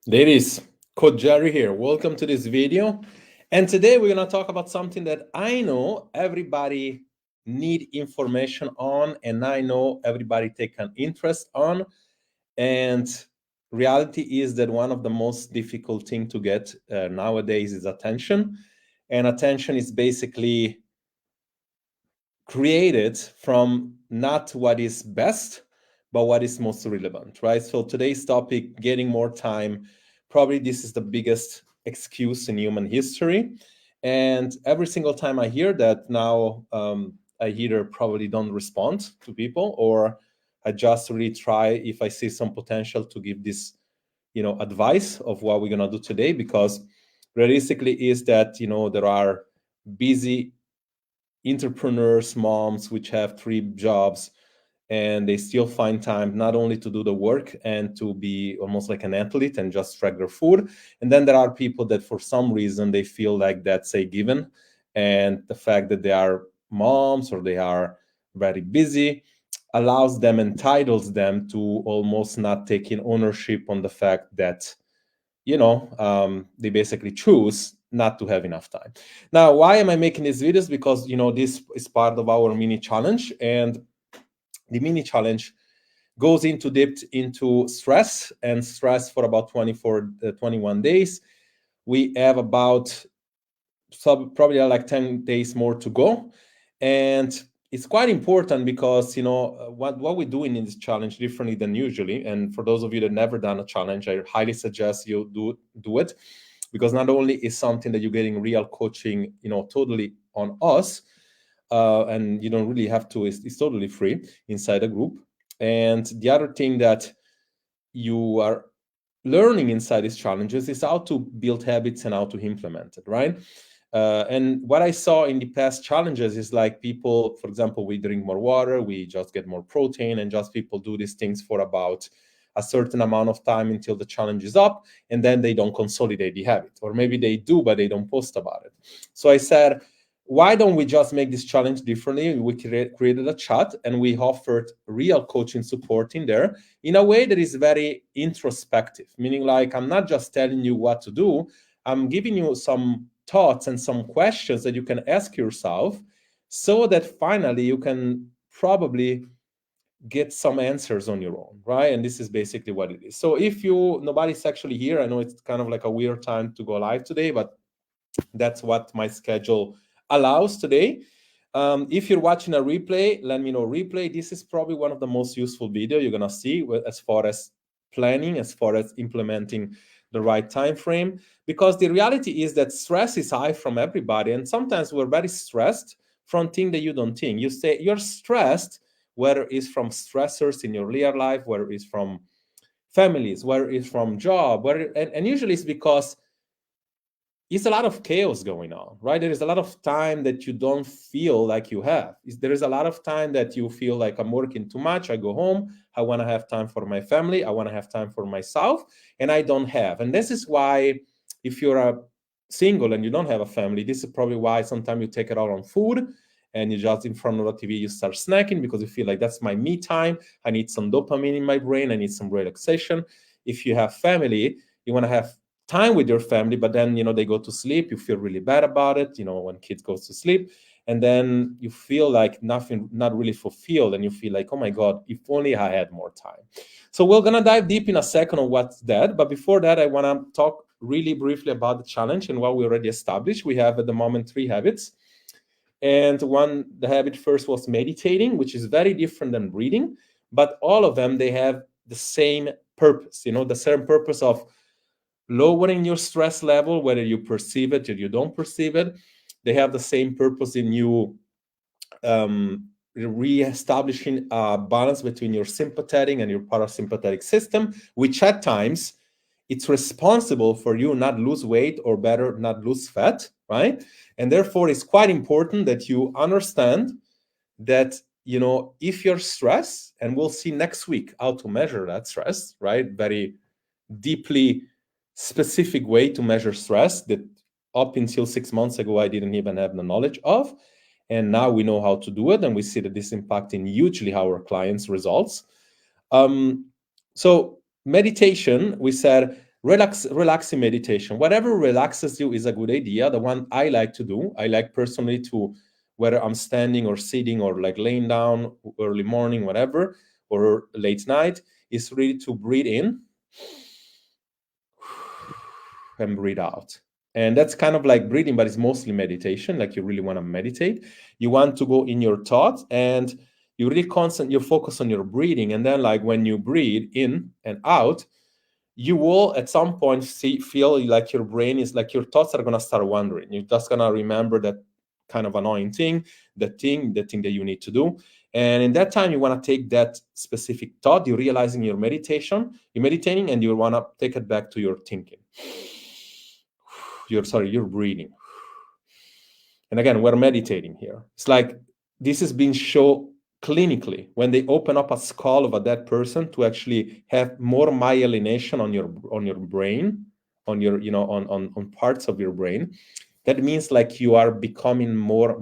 Ladies, Coach Jerry here. Welcome to this video. And today we're going to talk about something that I know everybody need information on, and I know everybody take an interest on. And reality is that one of the most difficult thing to get nowadays is attention. And attention is basically created from not what is best, but what is most relevant, right? So today's topic, getting more time, probably this is the biggest excuse in human history. And every single time I hear that now, I either probably don't respond to people, or I just really try, if I see some potential, to give this, advice of what we're going to do today, because realistically is that, there are busy entrepreneurs, moms, which have three jobs, and they still find time not only to do the work and to be almost like an athlete and just track their food. And then there are people that for some reason they feel like that's a given. And the fact that they are moms or they are very busy allows them, entitles them to almost not taking ownership on the fact that they basically choose not to have enough time. Now, why am I making these videos? Because this is part of our mini challenge, and the mini challenge goes into depth into stress, and stress for about 21 days. We have about probably like 10 days more to go, and it's quite important because what we're doing in this challenge differently than usually. And for those of you that never done a challenge, I highly suggest you do it, because not only is something that you're getting real coaching, totally on us, and you don't really have to. It's totally free inside a group. And the other thing that you are learning inside these challenges is how to build habits and how to implement it, right? And what I saw in the past challenges is like people, for example, we drink more water, we just get more protein, and just people do these things for about a certain amount of time until the challenge is up, and then they don't consolidate the habit. Or maybe they do, but they don't post about it. So I said, why don't we just make this challenge differently? We created a chat, and we offered real coaching support in there in a way that is very introspective, meaning like I'm not just telling you what to do, I'm giving you some thoughts and some questions that you can ask yourself, so that finally you can probably get some answers on your own, right? And this is basically what it is. So if nobody's actually here, I know it's kind of like a weird time to go live today, but that's what my schedule allows today. If you're watching a replay, let me know. Replay, this is probably one of the most useful video you're gonna see as far as planning, as far as implementing the right time frame. Because the reality is that stress is high from everybody, and sometimes we're very stressed from things that you don't think. You say you're stressed, whether it's from stressors in your real life, whether it's from families, whether it's from job, and usually it's because it's a lot of chaos going on, right? There is a lot of time that you don't feel like you have. There is a lot of time that you feel like I'm working too much. I go home, I want to have time for my family, I want to have time for myself, and I don't have. And this is why, if you're a single and you don't have a family, this is probably why sometimes you take it all on food, and you just in front of the TV, you start snacking because you feel like that's my me time. I need some dopamine in my brain, I need some relaxation. If you have family, you want to have time with your family, but then they go to sleep, you feel really bad about it, when kids goes to sleep, and then you feel like nothing, not really fulfilled, and you feel like, oh my god, if only I had more time. So we're gonna dive deep in a second on what's that, but before that I want to talk really briefly about the challenge and what we already established. We have at the moment 3 habits, and the habit first was meditating, which is very different than breathing, but all of them, they have the same purpose, the same purpose of lowering your stress level, whether you perceive it or you don't perceive it. They have the same purpose in you reestablishing a balance between your sympathetic and your parasympathetic system, which at times it's responsible for you not lose weight, or better, not lose fat, right? And therefore, it's quite important that you understand that, if you're stressed, and we'll see next week how to measure that stress, right? Very deeply specific way to measure stress that up until 6 months ago I didn't even have the knowledge of, and now we know how to do it, and we see that this impacting hugely our clients' results. So meditation, we said, Relaxing meditation, whatever relaxes you is a good idea. The one I like to do, I like personally to, whether I'm standing or sitting or like laying down early morning, whatever, or late night, is really to breathe in and breathe out. And that's kind of like breathing, but it's mostly meditation. Like you really want to meditate. You want to go in your thoughts and you really you focus on your breathing. And then like when you breathe in and out, you will at some point feel like your brain is like your thoughts are going to start wandering. You're just going to remember that kind of annoying thing, the thing that you need to do. And in that time, you want to take that specific thought, you're realizing you're meditating, and you want to take it back to your thinking. You're breathing. And again, we're meditating here. It's like this has been shown clinically when they open up a skull of a dead person to actually have more myelination on your brain, on your on parts of your brain. That means like you are becoming more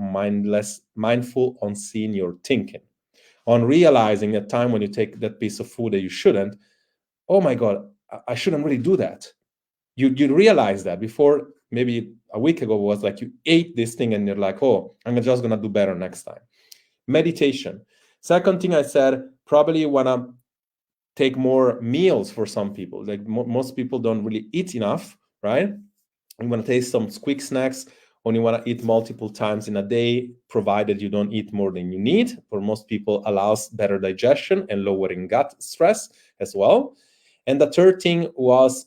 mindful on seeing your thinking, on realizing at time when you take that piece of food that you shouldn't. Oh my God, I shouldn't really do that. You realize that before, maybe a week ago, was like you ate this thing and you're like, oh, I'm just gonna do better next time. Meditation. Second thing I said, probably you wanna take more meals for some people. Like most people don't really eat enough, right? You want to take some quick snacks, or you want to eat multiple times in a day, provided you don't eat more than you need. For most people, allows better digestion and lowering gut stress as well. And the third thing was,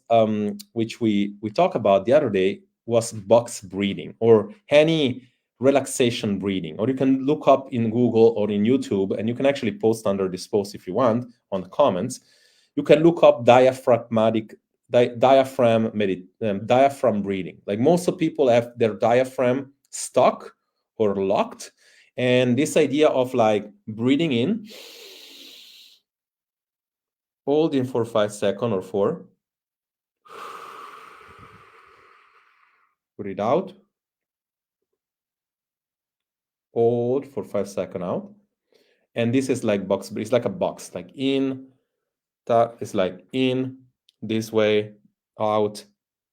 which we talked about the other day, was box breathing or any relaxation breathing. Or you can look up in Google or in YouTube, and you can actually post under this post if you want on the comments. You can look up diaphragm breathing. Like most of people have their diaphragm stuck or locked, and this idea of like breathing in, hold in for 5 seconds or 4, breathe out, hold for 5 seconds out, and this is like box. It's like a box, like in, that is like in this way, out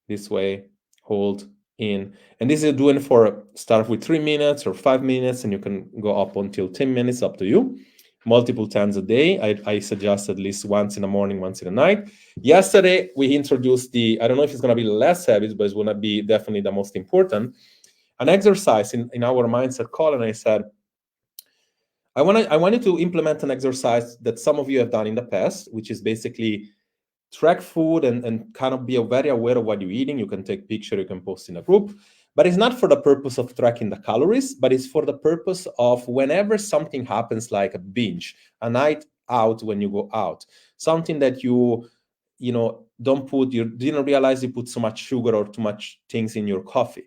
this way, hold in. And this is doing for start with 3 minutes or 5 minutes, and you can go up until 10 minutes, up to you. Multiple times a day. I suggest at least once in the morning, once in the night. Yesterday we introduced I don't know if it's going to be less habits, but it's going to be definitely the most important, an exercise in our mindset call. And I said, I wanted to implement an exercise that some of you have done in the past, which is basically track food and kind of be very aware of what you're eating. You can take picture, you can post in a group, but it's not for the purpose of tracking the calories, but it's for the purpose of whenever something happens, like a binge, a night out, when you go out, something that you didn't realize you put so much sugar or too much things in your coffee.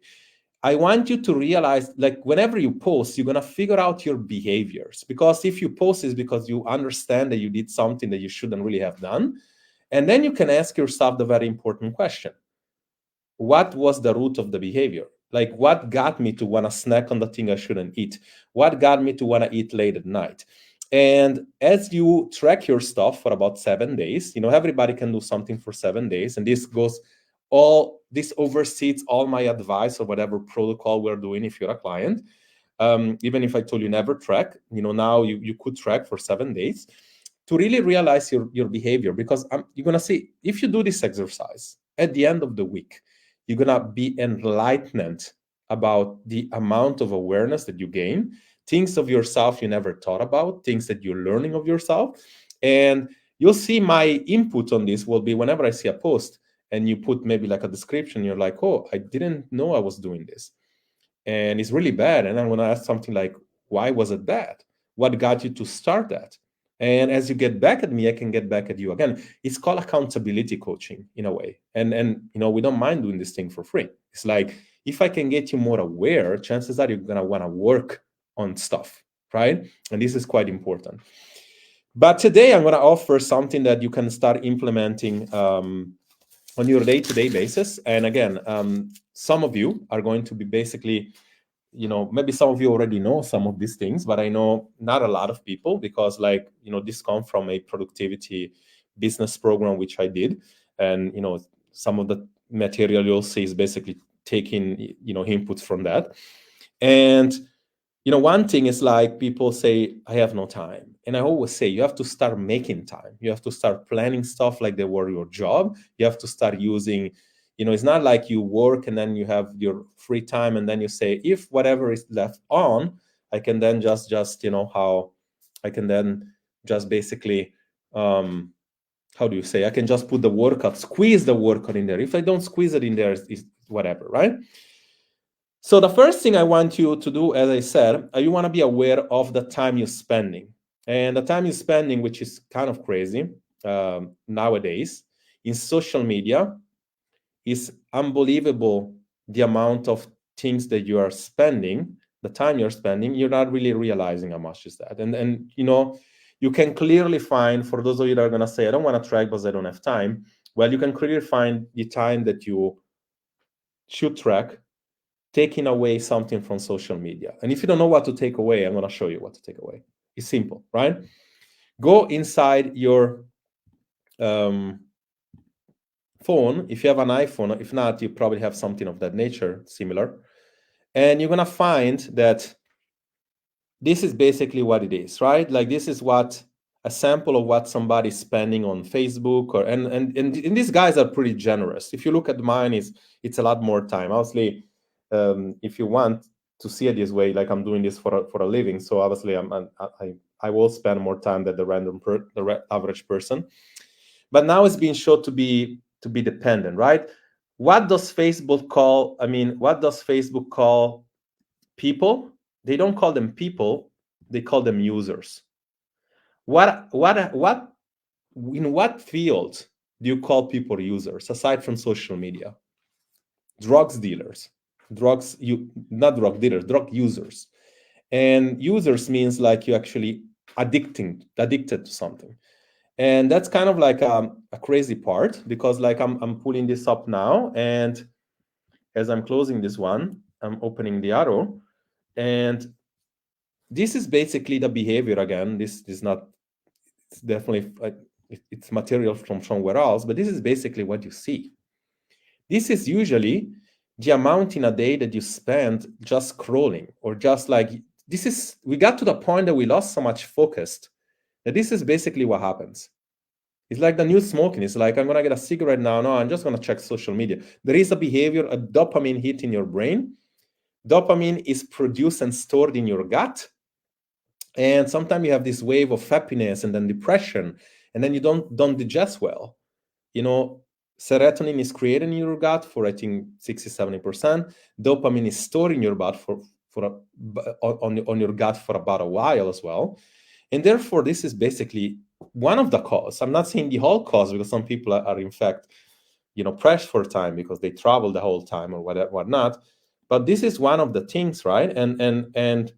I want you to realize, like, whenever you post, you're going to figure out your behaviors, because if you post, it's because you understand that you did something that you shouldn't really have done. And then you can ask yourself the very important question: what was the root of the behavior? Like, what got me to want to snack on the thing I shouldn't eat? What got me to want to eat late at night? And as you track your stuff for about 7 days, everybody can do something for 7 days. And this oversees all my advice or whatever protocol we're doing if you're a client. Even if I told you never track, now you could track for 7 days to really realize your behavior. Because you're going to see, if you do this exercise at the end of the week, you're going to be enlightened about the amount of awareness that you gain, things of yourself you never thought about, things that you're learning of yourself. And you'll see my input on this will be whenever I see a post and you put maybe like a description, you're like, oh, I didn't know I was doing this, and it's really bad. And I'm going to ask something like, why was it bad? What got you to start that? And as you get back at me, I can get back at you again. It's called accountability coaching in a way. And we don't mind doing this thing for free. It's like, if I can get you more aware, chances are you're going to want to work on stuff, right? And this is quite important. But today I'm going to offer something that you can start implementing on your day-to-day basis. And again, some of you are going to be basically, maybe some of you already know some of these things, but I know not a lot of people, because this comes from a productivity business program, which I did. And, some of the material you'll see is basically taking, inputs from that. And one thing is like people say, I have no time. And I always say, you have to start making time. You have to start planning stuff like they were your job. You have to start using, it's not like you work and then you have your free time and then you say, if whatever is left on, I can then just how I can then just basically, how do you say, I can just put the workout, squeeze the workout in there. If I don't squeeze it in there, it's whatever, right? So the first thing I want you to do, as I said, you want to be aware of the time you're spending. And the time you're spending, which is kind of crazy nowadays, in social media, is unbelievable. The amount of things that you are spending, the time you're spending, you're not really realizing how much is that. And you can clearly find, for those of you that are going to say, I don't want to track because I don't have time. Well, you can clearly find the time that you should track, taking away something from social media. And if you don't know what to take away, I'm going to show you what to take away. It's simple, right? Go inside your phone. If you have an iPhone, if not, you probably have something of that nature, similar. And you're going to find that this is basically what it is, right? Like this is what a sample of what somebody's spending on Facebook, or and these guys are pretty generous. If you look at mine, it's a lot more time. Obviously, if you want to see it this way, like I'm doing this for a living, so obviously I will spend more time than the average person. But now it's being shown to be dependent, right? What does Facebook call? What does Facebook call people? They don't call them people, they call them users. What in what field do you call people users aside from social media? Drugs dealers, not drug dealers, drug users. And users means like you actually addicted to something. And that's kind of like a crazy part, because like I'm pulling this up now, and as I'm closing this one, I'm opening the arrow, and this is basically the behavior again. This is not, it's definitely, it's material from somewhere else, but this is basically what you see. This is usually the amount in a day that you spend just scrolling, or just like, we got to the point that we lost so much focus that this is basically what happens. It's like the new smoking. It's like, I'm going to get a cigarette now. No, I'm just going to check social media. There is a behavior, a dopamine hit in your brain. Dopamine is produced and stored in your gut. And sometimes you have this wave of happiness and then depression, and then you don't digest well. Serotonin is created in your gut for, I think, 60-70%. Dopamine is stored in your gut on your gut for about a while as well. And therefore, this is basically one of the causes. I'm not saying the whole cause, because some people are in fact, pressed for time because they travel the whole time or whatnot. But this is one of the things, right? And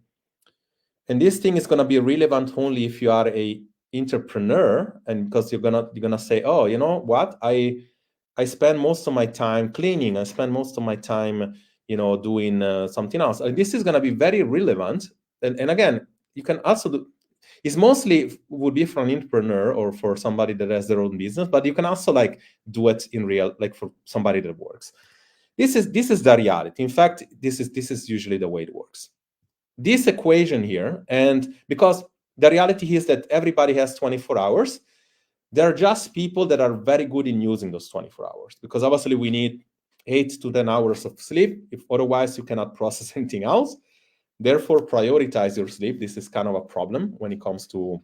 this thing is going to be relevant only if you are a entrepreneur, and because you're gonna say, oh, you know what, I spend most of my time cleaning, I spend most of my time doing something else. This is going to be very relevant. And again, you can also do, it's mostly would be for an entrepreneur or for somebody that has their own business, but you can also like do it in real, like for somebody that works. This is the reality. In fact, this is usually the way it works. This equation here, and because the reality is that everybody has 24 hours, there are just people that are very good in using those 24 hours, because obviously we need 8 to 10 hours of sleep. If otherwise you cannot process anything else. Therefore, prioritize your sleep. This is kind of a problem when it comes to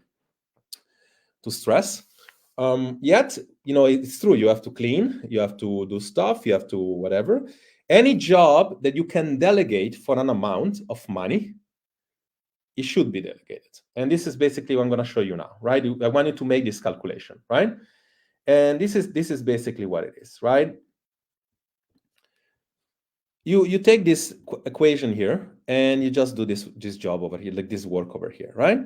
stress. Yet, it's true. You have to clean, you have to do stuff, you have to whatever. Any job that you can delegate for an amount of money, it should be delegated. And this is basically what I'm going to show you now, right? I want you to make this calculation, right? And this is basically what it is, right? You take this equation here and you just do this job over here, like this work over here, right?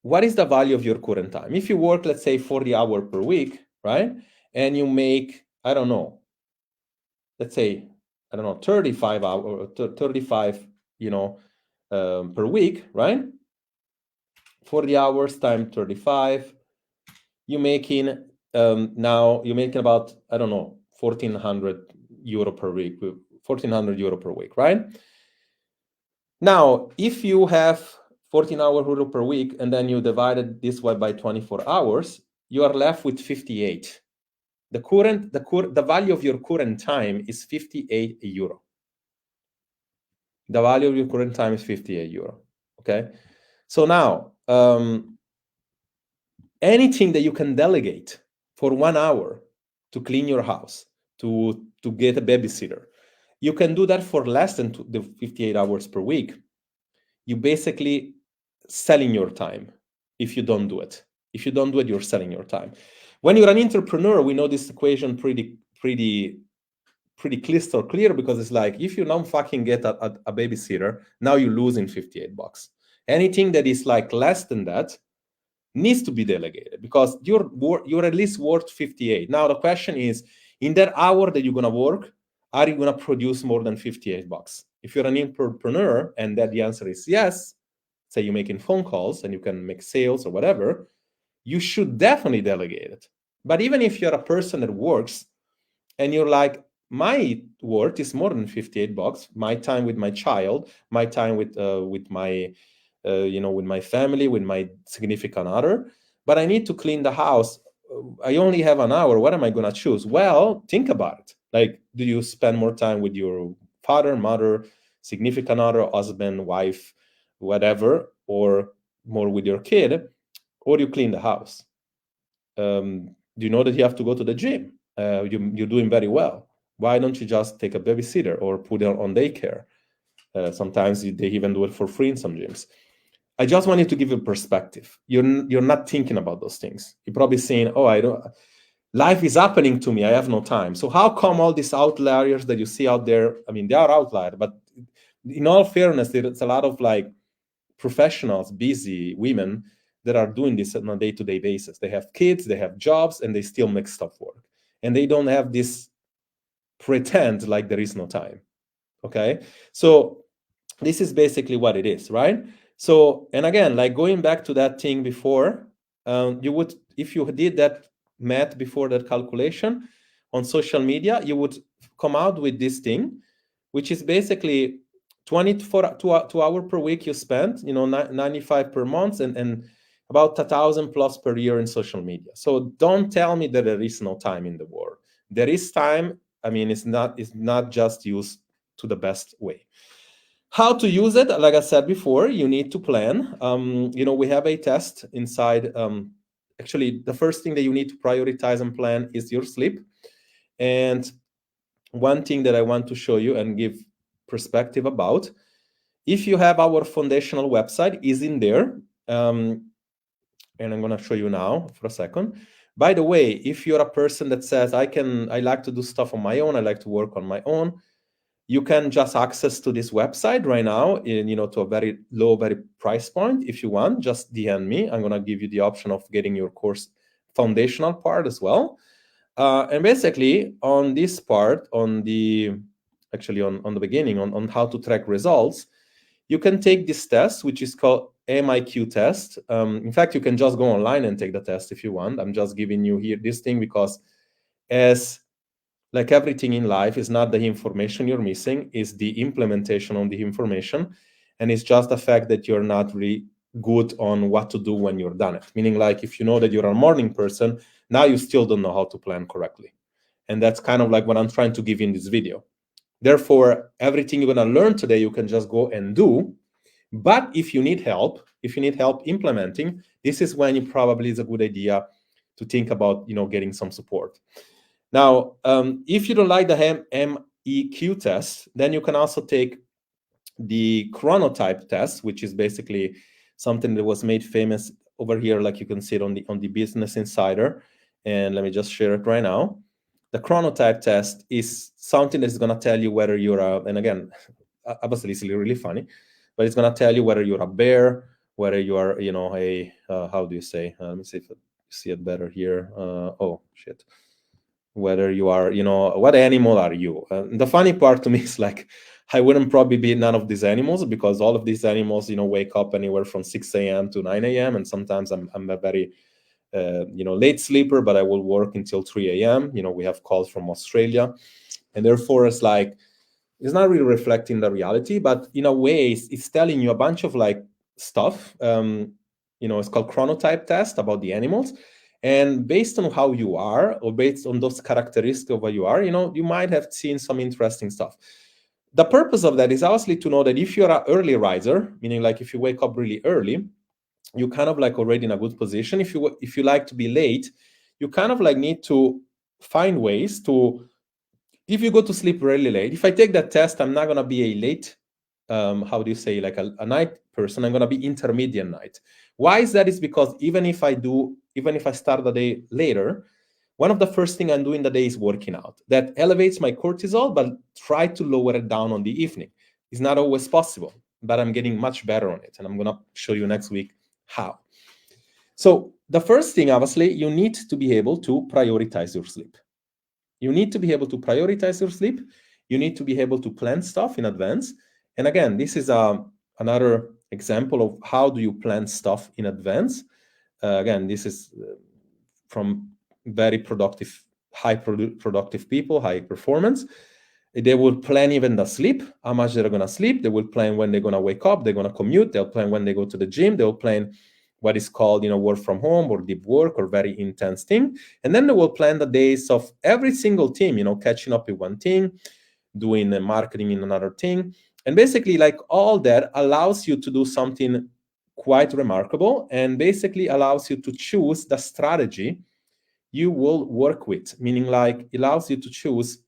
What is the value of your current time? If you work, let's say 40 hours per week, right? And you make, I don't know, let's say, 35 hours, 35, per week, right? 40 hours times 35, you're making now you're making about, I don't know, 1,400 euro per week, 1,400 euro per week, right? Now, if you have 14-hour euro per week and then you divided this by 24 hours, you are left with 58. The value of your current time is 58 euro. The value of your current time is 58 euro. Okay. So now, anything that you can delegate for 1 hour to clean your house, to get a babysitter, you can do that for less than the 58 hours per week. You basically selling your time if you don't do it. If you don't do it, you're selling your time. When you're an entrepreneur, we know this equation pretty crystal clear, because it's like, if you don't fucking get a babysitter, now you're losing $58. Anything that is like less than that needs to be delegated, because you're at least worth 58. Now the question is, in that hour that you're gonna work, are you gonna produce more than $58? If you're an entrepreneur and that the answer is yes, say you're making phone calls and you can make sales or whatever, you should definitely delegate it. But even if you're a person that works and you're like, my worth is more than $58, my time with my child, my time with my with my family, with my significant other, but I need to clean the house, I only have an hour, what am I going to choose? Well, think about it. Like, do you spend more time with your father, mother, significant other, husband, wife, whatever, or more with your kid, or you clean the house? Do you know that you have to go to the gym? You're doing very well. Why don't you just take a babysitter or put it on daycare? Sometimes they even do it for free in some gyms. I just wanted to give you perspective. You're not thinking about those things. You're probably saying, "Oh, I don't. Life is happening to me. I have no time." So how come all these outliers that you see out there? I mean, they are outliers, but in all fairness, there's a lot of like professionals, busy women that are doing this on a day-to-day basis. They have kids, they have jobs, and they still make stuff work. And they don't have this pretend like there is no time. Okay, so this is basically what it is, right? So, and again, like going back to that thing before, you would, if you did that math before, that calculation on social media, you would come out with this thing, which is basically 24 2 hours per week you spend, 95 per month, and about 1,000 plus per year in social media. So don't tell me that there is no time in the world. There is time. I mean, it's not just used to the best way. How to use it? Like I said before, you need to plan. We have a test inside. Actually, the first thing that you need to prioritize and plan is your sleep. And one thing that I want to show you and give perspective about, if you have our foundational website, is in there. And I'm going to show you now for a second. By the way, if you're a person that says, I like to do stuff on my own, I like to work on my own, you can just access to this website right now to a very low, very price point. If you want, just DM me. I'm going to give you the option of getting your course foundational part as well. And basically on this part, on the beginning, on how to track results, you can take this test, which is called MIQ test. In fact, you can just go online and take the test if you want. I'm just giving you here this thing because, as like everything in life, is not the information you're missing, is the implementation on the information. And it's just the fact that you're not really good on what to do when you're done it. Meaning, like, if you know that you're a morning person, now you still don't know how to plan correctly. And that's kind of like what I'm trying to give in this video. Therefore, everything you're going to learn today, you can just go and do. But if you need help implementing, this is when it probably is a good idea to think about, getting some support. Now, if you don't like the MEQ test, then you can also take the chronotype test, which is basically something that was made famous over here, like you can see it on the Business Insider. And let me just share it right now. The chronotype test is something that's going to tell you whether you're and again, obviously it's really funny, but it's going to tell you whether you're a bear, whether you are, a, how do you say? Let me see if I see it better here. Oh, shit. Whether you are, what animal are you? The funny part to me is like, I wouldn't probably be none of these animals, because all of these animals, wake up anywhere from 6 a.m. to 9 a.m. And sometimes I'm a very late sleeper, but I will work until 3 a.m. We have calls from Australia, and therefore it's not really reflecting the reality, but in a way, it's telling you a bunch of like stuff. It's called chronotype test about the animals. And based on how you are, or based on those characteristics of what you are, you might have seen some interesting stuff. The purpose of that is obviously to know that if you're an early riser, meaning like if you wake up really early, you kind of like already in a good position. If you like to be late, you kind of like need to find ways to, if you go to sleep really late, if I take that test, I'm not going to be a late, how do you say, like a night person. I'm going to be intermediate night. Why is that? Is because even if I start the day later, one of the first thing I'm doing the day is working out. That elevates my cortisol, but try to lower it down on the evening. It's not always possible, but I'm getting much better on it. And I'm going to show you next week how. So the first thing, obviously, you need to be able to prioritize your sleep. You need to be able to prioritize your sleep. You need to be able to plan stuff in advance. And again, this is another example of how do you plan stuff in advance. Again, this is from very productive, productive people, high performance. They will plan even the sleep, how much they're going to sleep. They will plan when they're going to wake up. They're going to commute. They'll plan when they go to the gym. They'll plan what is called, work from home or deep work or very intense thing. And then they will plan the days of every single team, catching up with one thing, doing the marketing in another thing. And basically, like all that allows you to do something quite remarkable, and basically allows you to choose the strategy you will work with, meaning like it allows you to choose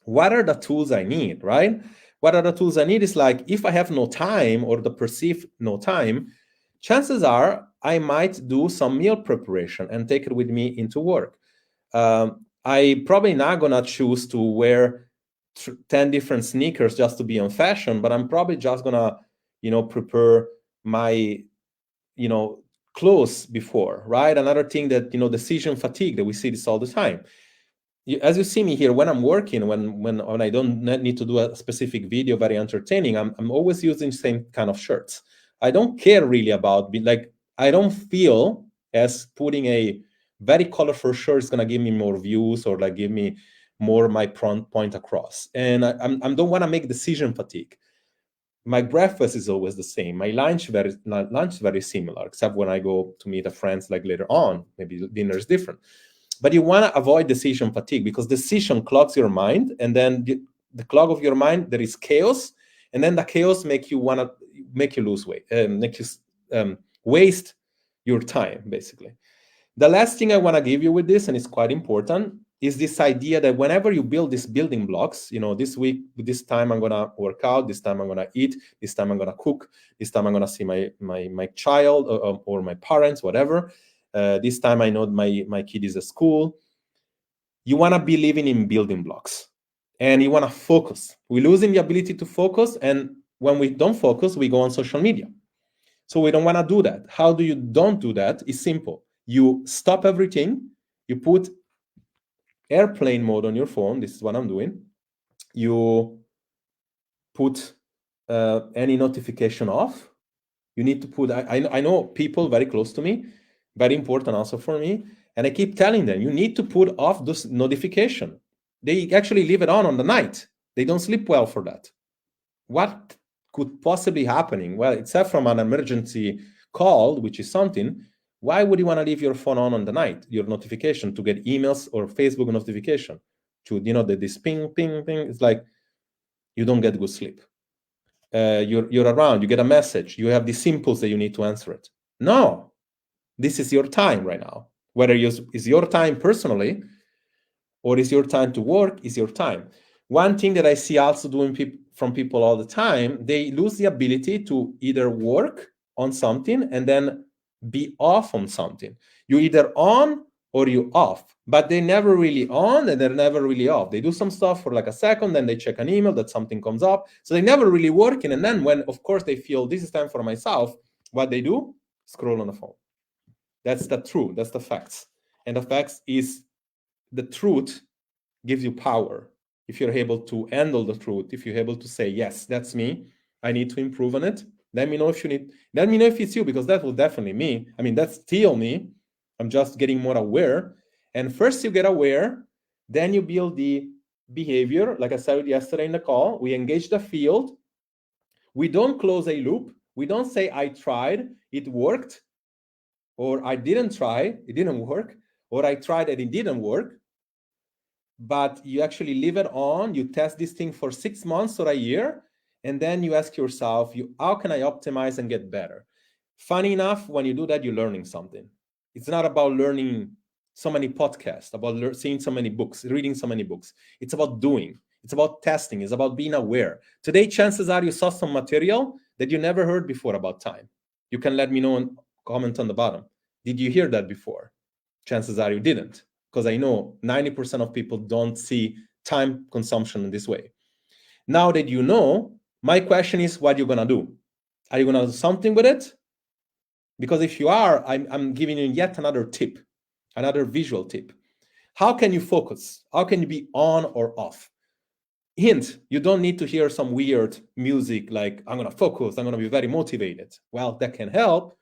what are the tools I need, right? What are the tools I need is like, if I have no time or the perceived no time, chances are I might do some meal preparation and take it with me into work. I probably not gonna choose to wear 10 different sneakers just to be on fashion, but I'm probably just gonna, prepare my, clothes before, right? Another thing that, decision fatigue, that we see this all the time. As you see me here, when I'm working, when I don't need to do a specific video, very entertaining, I'm always using the same kind of shirts. I don't care really about, I don't feel as putting a very colorful shirt is going to give me more views or like give me more my point across. And I don't want to make decision fatigue. My breakfast is always the same. My lunch very similar, except when I go to meet a friends like later on, maybe dinner is different. But you want to avoid decision fatigue, because decision clogs your mind, and then the clog of your mind, there is chaos, and then the chaos make you lose weight, make you waste your time, basically. The last thing I want to give you with this, and it's quite important, is this idea that whenever you build these building blocks, this week, this time I'm going to work out, this time I'm going to eat, this time I'm going to cook, this time I'm going to see my child or my parents, whatever. This time I know my kid is at school. You want to be living in building blocks, and you want to focus. We're losing the ability to focus, and when we don't focus, we go on social media. So we don't want to do that. How do you don't do that? It's simple. You stop everything. You put airplane mode on your phone. This is what I'm doing. You put any notification off. You need to put, I know people very close to me, very important also for me, and I keep telling them, you need to put off this notification. They actually leave it on the night. They don't sleep well for that. What could possibly happening? Well, except from an emergency call, which is something, why would you want to leave your phone on the night, your notification, to get emails or Facebook notification? To, this ping, ping, ping. It's like you don't get good sleep. You're around, you get a message, you have these impulse that you need to answer it. No, this is your time right now. Whether is your time personally or is your time to work, is your time. One thing that I see also doing from people all the time, they lose the ability to either work on something and then be off on something. You either on or you off, but they're never really on and they're never really off. They do some stuff for like a second, then they check an email that something comes up. So they never really working. And then when, of course, they feel this is time for myself, what they do? Scroll on the phone. That's the truth. That's the facts. And the facts is the truth gives you power. If you're able to handle the truth, if you're able to say, yes, that's me, I need to improve on it. Let me know if it's you, because that will definitely me. I mean, that's still me. I'm just getting more aware. And first you get aware, then you build the behavior. Like I said yesterday in the call, we engage the field. We don't close a loop. We don't say, I tried, it worked, or I didn't try, it didn't work, or I tried and it didn't work. But you actually leave it on, you test this thing for 6 months or a year, and then you ask yourself, how can I optimize and get better? Funny enough, when you do that, you're learning something. It's not about learning so many podcasts, about seeing so many books, reading so many books. It's about doing. It's about testing. It's about being aware. Today, chances are you saw some material that you never heard before about time. You can let me know and comment on the bottom. Did you hear that before? Chances are you didn't, because I know 90% of people don't see time consumption in this way. Now that you know, my question is, what are you going to do? Are you going to do something with it? Because if you are, I'm giving you yet another tip, another visual tip. How can you focus? How can you be on or off? Hint, you don't need to hear some weird music like, I'm going to focus, I'm going to be very motivated. Well, that can help,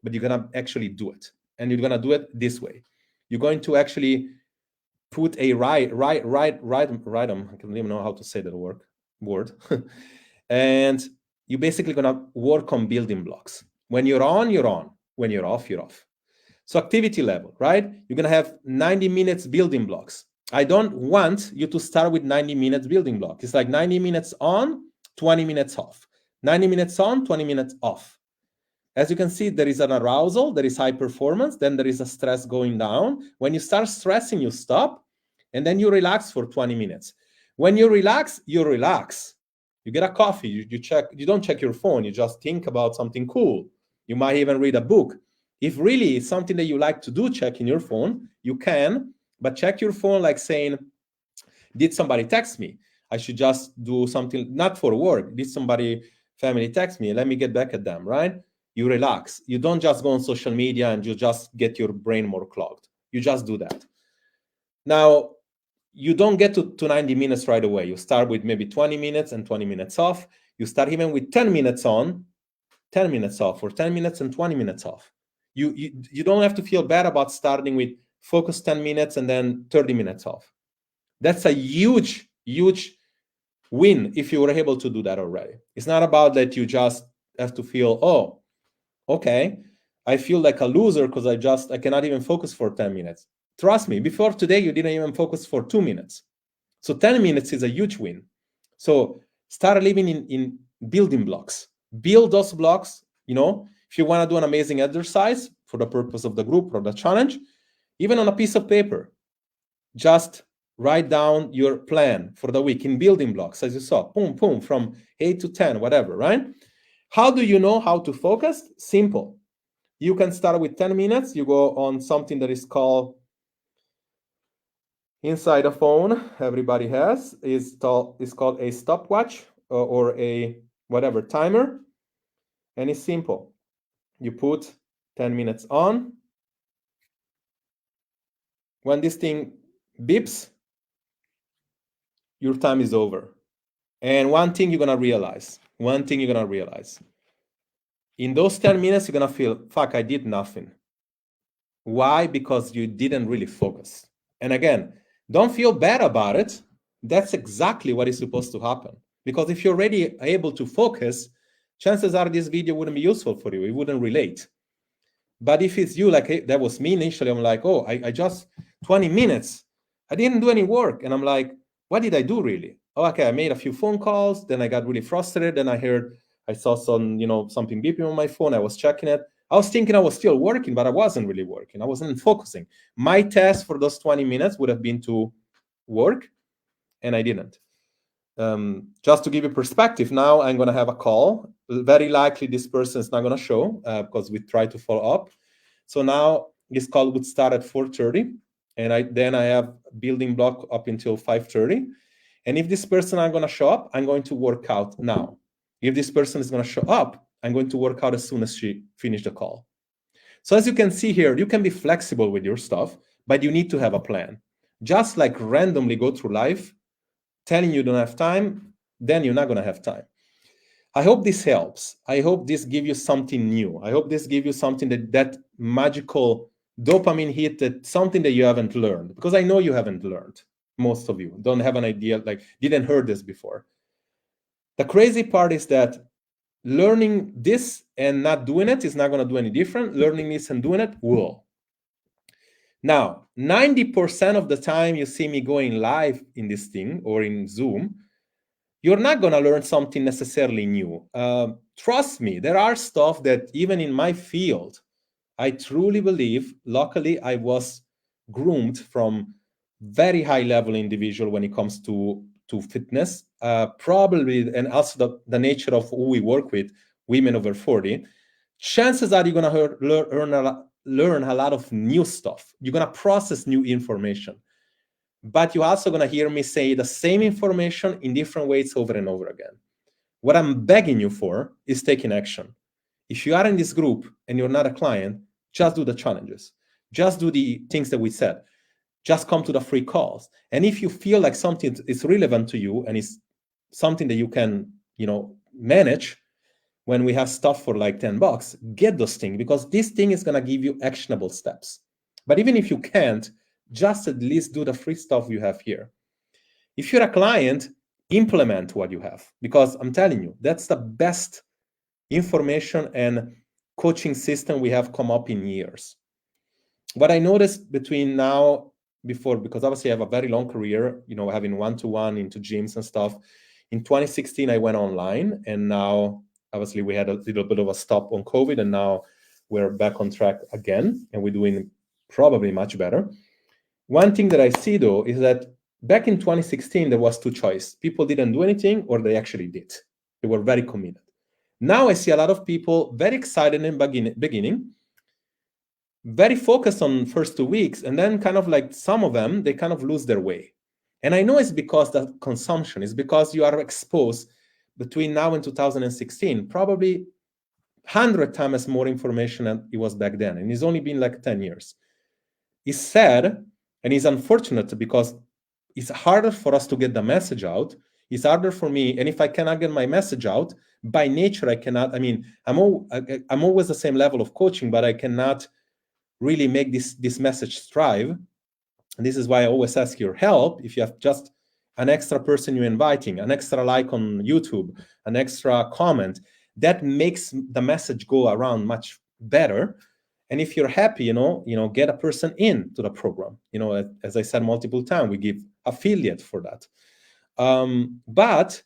but you're going to actually do it. And you're going to do it this way. You're going to actually put a I don't even know how to say that word. And you're basically going to work on building blocks. When you're on, you're on. When you're off, you're off. So activity level, right? You're going to have 90 minutes building blocks. I don't want you to start with 90 minutes building block. It's like 90 minutes on, 20 minutes off. 90 minutes on, 20 minutes off. As you can see, there is an arousal, there is high performance, then there is a stress going down. When you start stressing, you stop, and then you relax for 20 minutes. When you relax, you relax. You get a coffee, you don't check your phone, you just think about something cool. You might even read a book. If really it's something that you like to do, checking your phone, you can, but check your phone like saying, did somebody text me? I should just do something, not for work. Did somebody, family text me? Let me get back at them, right? You relax. You don't just go on social media and you just get your brain more clogged. You just do that. Now, you don't get to 90 minutes right away. You start with maybe 20 minutes and 20 minutes off. You start even with 10 minutes on, 10 minutes off, or 10 minutes and 20 minutes off. You don't have to feel bad about starting with focus 10 minutes and then 30 minutes off. That's a huge, huge win if you were able to do that already. It's not about that you just have to feel, oh, okay, I feel like a loser because I cannot even focus for 10 minutes. Trust me, before today, you didn't even focus for 2 minutes. So 10 minutes is a huge win. So start living in building blocks. Build those blocks. If you want to do an amazing exercise for the purpose of the group or the challenge, even on a piece of paper, just write down your plan for the week in building blocks, as you saw, boom, boom, from 8 to 10, whatever, right? How do you know how to focus? Simple. You can start with 10 minutes. You go on something that is called, inside a phone, everybody has, is called a stopwatch or a whatever timer. And it's simple. You put 10 minutes on. When this thing beeps, your time is over. And one thing you're going to realize, in those 10 minutes, you're going to feel, fuck, I did nothing. Why? Because you didn't really focus. And again, don't feel bad about it. That's exactly what is supposed to happen. Because if you're already able to focus, chances are this video wouldn't be useful for you. It wouldn't relate. But if it's you, like, hey, that was me initially, I'm like, oh, I just 20 minutes. I didn't do any work. And I'm like, what did I do really? Oh, okay, I made a few phone calls. Then I got really frustrated. Then I saw something beeping on my phone. I was checking it. I was thinking I was still working, but I wasn't really working. I wasn't focusing. My task for those 20 minutes would have been to work, and I didn't. Just to give you perspective, now I'm going to have a call. Very likely this person is not going to show because we try to follow up. So now this call would start at 4:30, and I have building block up until 5:30. And if this person is going to show up, I'm going to work out now. If this person is going to show up, I'm going to work out as soon as she finishes the call. So as you can see here, you can be flexible with your stuff, but you need to have a plan. Just like randomly go through life, telling you don't have time, then you're not going to have time. I hope this helps. I hope this gives you something new. I hope this gives you something that magical dopamine hit, that something that you haven't learned, because I know you haven't learned. Most of you don't have an idea, like didn't heard this before. The crazy part is that learning this and not doing it is not going to do any different. Learning this and doing it will. Now, 90% of the time you see me going live in this thing or in Zoom, you're not going to learn something necessarily new. Trust me, there are stuff that even in my field, I truly believe, luckily, I was groomed from very high level individual when it comes to fitness, probably, and also the nature of who we work with, women over 40. Chances are you're going to learn a lot of new stuff. You're going to process new information. But you're also going to hear me say the same information in different ways over and over again. What I'm begging you for is taking action. If you are in this group and you're not a client, just do the challenges. Just do the things that we said. Just come to the free calls. And if you feel like something is relevant to you and is something that you can, manage, when we have stuff for like $10, get those things, because this thing is going to give you actionable steps. But even if you can't, just at least do the free stuff you have here. If you're a client, implement what you have, because I'm telling you, that's the best information and coaching system we have come up in years. What I noticed between now, before, because obviously I have a very long career, having one-to-one into gyms and stuff. In 2016, I went online, and now obviously we had a little bit of a stop on COVID, and now we're back on track again, and we're doing probably much better. One thing that I see though is that back in 2016, there was two choices. People didn't do anything, or they actually did. They were very committed. Now I see a lot of people very excited in beginning, very focused on first 2 weeks, and then kind of like some of them, they kind of lose their way. And I know it's because the consumption is because you are exposed between now and 2016, probably 100 times more information than it was back then. And it's only been like 10 years. It's sad and it's unfortunate because it's harder for us to get the message out. It's harder for me. And if I cannot get my message out, by nature, I cannot. I mean, I'm always the same level of coaching, but I cannot really make this message strive. And this is why I always ask your help. If you have just an extra person you're inviting, an extra like on YouTube, an extra comment, that makes the message go around much better. And if you're happy, get a person in to the program. As I said multiple times, we give affiliate for that. But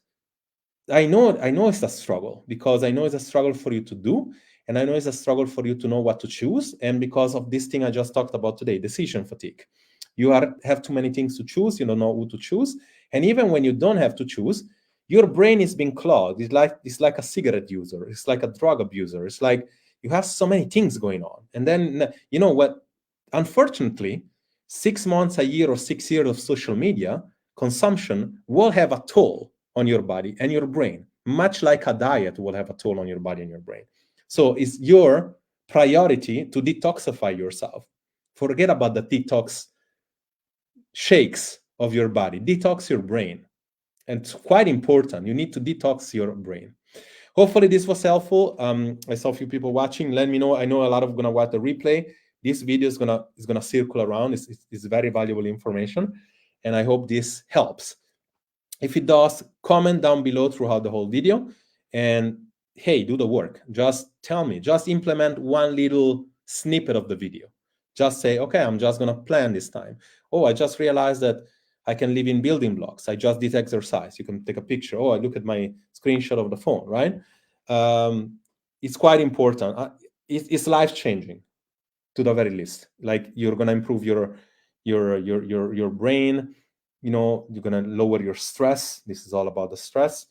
I know it's a struggle, because I know it's a struggle for you to do. And I know it's a struggle for you to know what to choose. And because of this thing I just talked about today, decision fatigue. You have too many things to choose. You don't know who to choose. And even when you don't have to choose, your brain is being clogged. It's like a cigarette user. It's like a drug abuser. It's like you have so many things going on. And then, you know what? Unfortunately, 6 months, a year, or 6 years of social media consumption will have a toll on your body and your brain, much like a diet will have a toll on your body and your brain. So it's your priority to detoxify yourself. Forget about the detox shakes of your body. Detox your brain. And it's quite important. You need to detox your brain. Hopefully this was helpful. I saw a few people watching. Let me know. I know a lot of gonna watch the replay. This video is gonna circle around. It's very valuable information, and I hope this helps. If it does, comment down below throughout the whole video. And hey, do the work. Just tell me. Just implement one little snippet of the video. Just say, okay, I'm just gonna plan this time. Oh, I just realized that I can live in building blocks. I just did exercise. You can take a picture. Oh, I look at my screenshot of the phone, right? It's quite important. It's life-changing, to the very least. Like, you're gonna improve your brain. You're gonna lower your stress. This is all about the stress.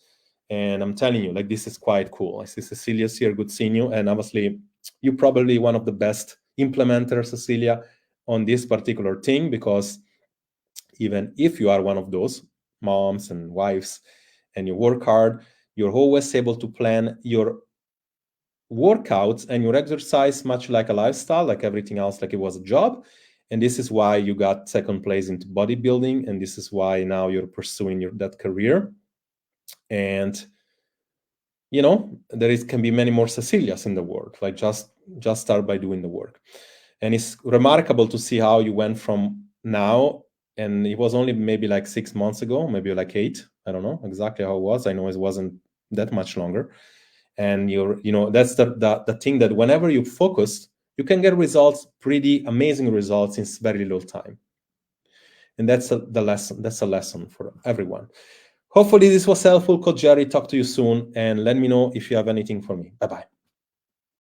And I'm telling you, like, this is quite cool. I see Cecilia's here. Good seeing you. And obviously, you're probably one of the best implementers, Cecilia, on this particular thing, because even if you are one of those moms and wives and you work hard, you're always able to plan your workouts and your exercise much like a lifestyle, like everything else, like it was a job. And this is why you got second place into bodybuilding. And this is why now you're pursuing that career. And, there can be many more Cecilias in the world. Like, just start by doing the work. And it's remarkable to see how you went from now, and it was only maybe like 6 months ago, maybe like 8. I don't know exactly how it was. I know it wasn't that much longer. And that's the thing, that whenever you focus, you can get results, pretty amazing results, in very little time. And that's the lesson. That's a lesson for everyone. Hopefully this was helpful. Coach Jerry, talk to you soon, and let me know if you have anything for me. Bye-bye.